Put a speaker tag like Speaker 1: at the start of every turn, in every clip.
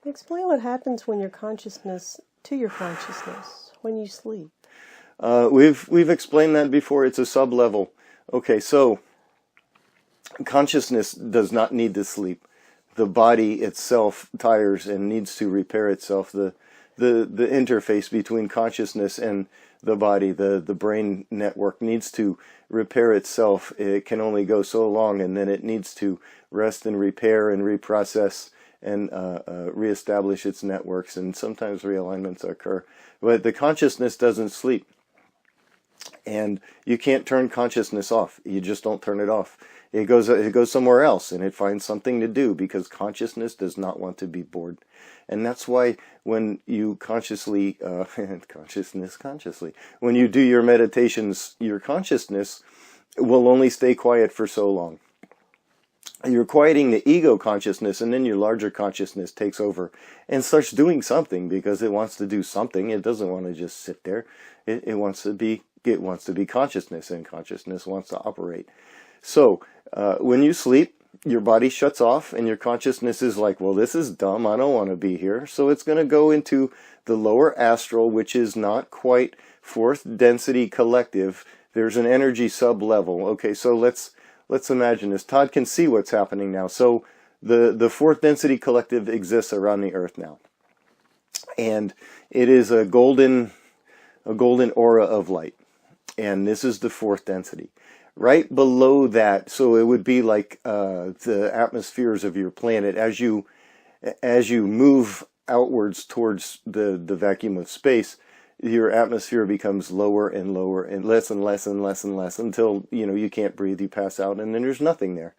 Speaker 1: Explain what happens when your consciousness, to your consciousness, when you sleep.
Speaker 2: We've explained that before. It's a sub-level. Okay, so consciousness does not need to sleep. The body itself tires and needs to repair itself. The interface between consciousness and the body, the brain network, needs to repair itself. It can only go so long, and then it needs to rest and repair and reprocess and reestablish its networks, and sometimes realignments occur. But the consciousness doesn't sleep. And you can't turn consciousness off. You just don't turn it off. It goes somewhere else, and it finds something to do, because consciousness does not want to be bored. And that's why when you consciously, when you do your meditations, your consciousness will only stay quiet for so long. You're quieting the ego consciousness, and then your larger consciousness takes over and starts doing something, because it wants to do something. It doesn't want to just sit there. It wants to be consciousness, and consciousness wants to operate. So when you sleep, your body shuts off, and your consciousness is like, well, this is dumb. I don't want to be here. So it's going to go into the lower astral, which is not quite fourth density collective. There's an energy sub-level. Okay, so let's imagine this. Todd can see what's happening now. So the fourth density collective exists around the earth now. And it is a golden aura of light. And this is the fourth density. Right below that, so it would be like the atmospheres of your planet. As you move outwards towards the vacuum of space, your atmosphere becomes lower and lower and less and less and less and less, until you can't breathe, you pass out, and then there's nothing there.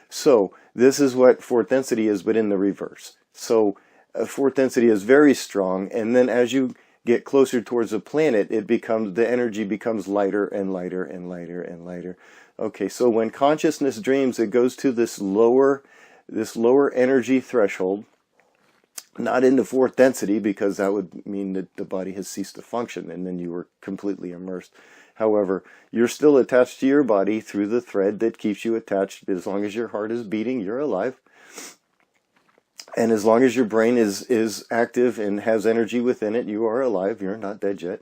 Speaker 2: So this is what fourth density is, but in the reverse. So fourth density is very strong, and then as you get closer towards the planet, the energy becomes lighter and lighter and lighter and lighter. Okay, so when consciousness dreams, it goes to this lower energy threshold, not into fourth density, because that would mean that the body has ceased to function, and then you were completely immersed. However, you're still attached to your body through the thread that keeps you attached. As long as your heart is beating, you're alive. And as long as your brain is active and has energy within it, you are alive. You're not dead yet.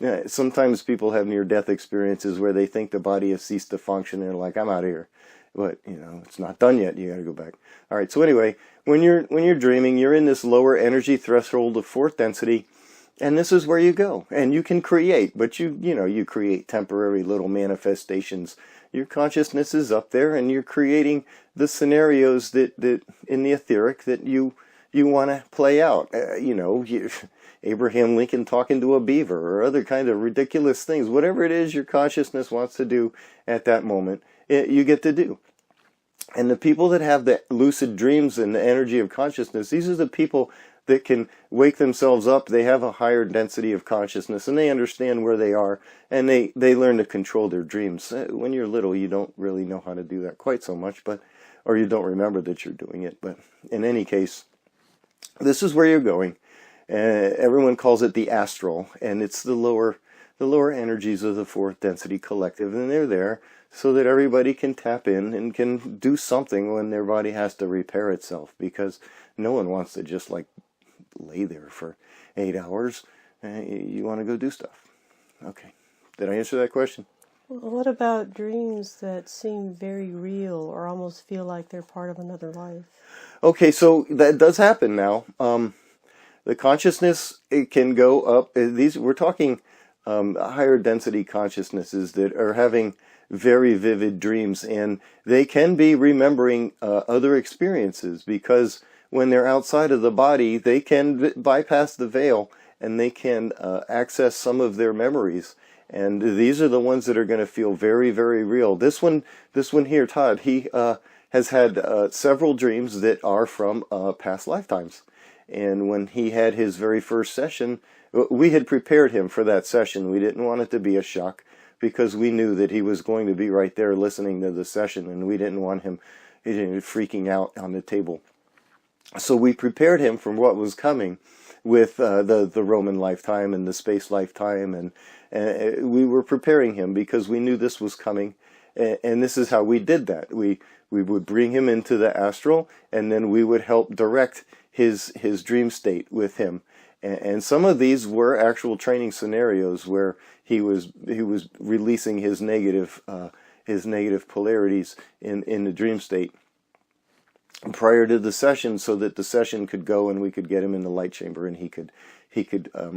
Speaker 2: Yeah, sometimes people have near-death experiences where they think the body has ceased to function, and they're like, I'm out of here. But, it's not done yet. You got to go back. All right, so anyway, when you're dreaming, you're in this lower energy threshold of fourth density, and this is where you go. And you can create, but you create temporary little manifestations. Your consciousness is up there, and you're creating the scenarios that in the etheric that you want to play out. Abraham Lincoln talking to a beaver, or other kind of ridiculous things. Whatever it is your consciousness wants to do at that moment, you get to do. And the people that have the lucid dreams and the energy of consciousness, these are the people that can wake themselves up. They have a higher density of consciousness, and they understand where they are, and they learn to control their dreams. When you're little, you don't really know how to do that quite so much, or you don't remember that you're doing it. But in any case, this is where you're going. Everyone calls it the astral, and it's the lower energies of the fourth density collective, and they're there so that everybody can tap in and can do something when their body has to repair itself, because no one wants to just lay there for 8 hours. You want to go do stuff. Okay. Did I answer that question?
Speaker 1: Well, what about dreams that seem very real, or almost feel like they're part of another life?
Speaker 2: Okay, so that does happen now. The consciousness, it can go up. We're talking higher density consciousnesses that are having very vivid dreams, and they can be remembering other experiences, because when they're outside of the body, they can bypass the veil, and they can access some of their memories. And these are the ones that are going to feel very, very real. This one here, Todd, he has had several dreams that are from past lifetimes. And when he had his very first session, we had prepared him for that session. We didn't want it to be a shock, because we knew that he was going to be right there listening to the session, and we didn't want him freaking out on the table. So we prepared him for what was coming with the Roman lifetime and the space lifetime, and we were preparing him because we knew this was coming. And this is how we did that. We would bring him into the astral, and then we would help direct his dream state with him. And some of these were actual training scenarios where he was releasing his negative polarities in the dream state prior to the session, so that the session could go and we could get him in the light chamber, and he could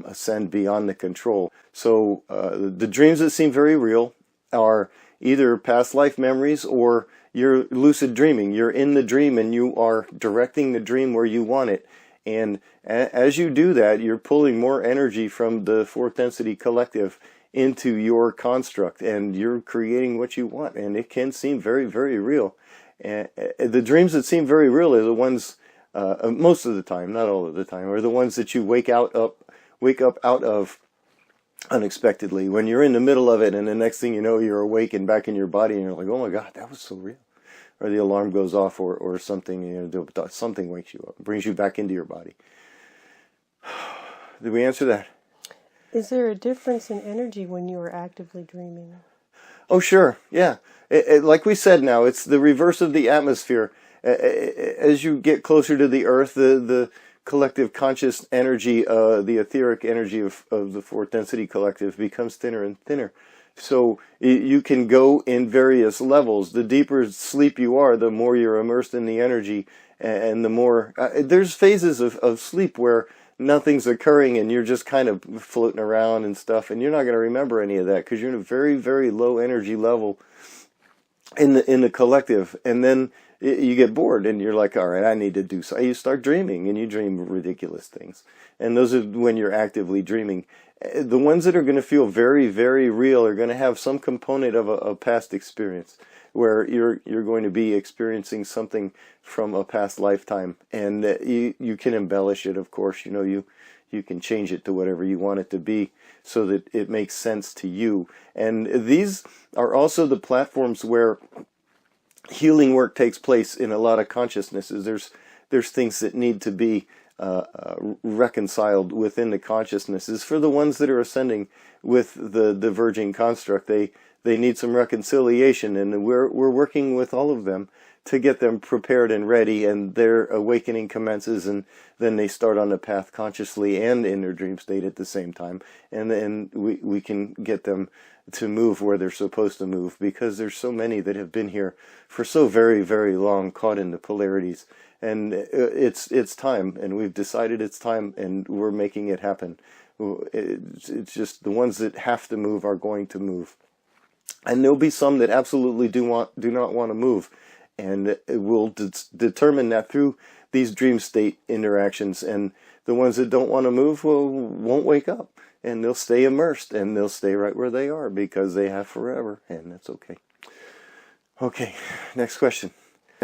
Speaker 2: ascend beyond the control. So the dreams that seem very real are either past life memories, or you're lucid dreaming. You're in the dream and you are directing the dream where you want it. And as you do that, you're pulling more energy from the fourth density collective into your construct, and you're creating what you want. And it can seem very, very real. And the dreams that seem very real are the ones, most of the time, not all of the time, are the ones that you wake up out of unexpectedly, when you're in the middle of it, and the next thing you know, you're awake and back in your body, and you're like, oh my God, that was so real. Or the alarm goes off, or something, something wakes you up, brings you back into your body. Did we answer that?
Speaker 1: Is there a difference in energy when you are actively dreaming?
Speaker 2: Oh, sure. Yeah. Like we said now, it's the reverse of the atmosphere. As you get closer to the earth, the collective conscious energy, the etheric energy of the fourth density collective becomes thinner and thinner. So you can go in various levels. The deeper sleep you are, the more you're immersed in the energy, and the more... there's phases of sleep where nothing's occurring and you're just kind of floating around and stuff, and you're not going to remember any of that because you're in a very, very low energy level in the collective. And then you get bored and you're like, all right, I need to do so. You start dreaming, and you dream ridiculous things. And those are when you're actively dreaming. The ones that are going to feel very, very real are going to have some component of a past experience, where you're going to be experiencing something from a past lifetime, and you can embellish it, of course. You can change it to whatever you want it to be, so that it makes sense to you. And these are also the platforms where healing work takes place in a lot of consciousnesses. There's things that need to be reconciled within the consciousnesses. For the ones that are ascending with the diverging construct, they need some reconciliation, and we're working with all of them to get them prepared and ready, and their awakening commences, and then they start on the path consciously and in their dream state at the same time, and then we can get them to move where they're supposed to move, because there's so many that have been here for so very, very long, caught in the polarities. And it's time, and we've decided it's time, and we're making it happen. It's just the ones that have to move are going to move. And there'll be some that absolutely do not want to move. And we'll determine that through these dream state interactions. And the ones that don't want to move won't wake up. And they'll stay immersed, and they'll stay right where they are, because they have forever. And that's okay. Okay, next question.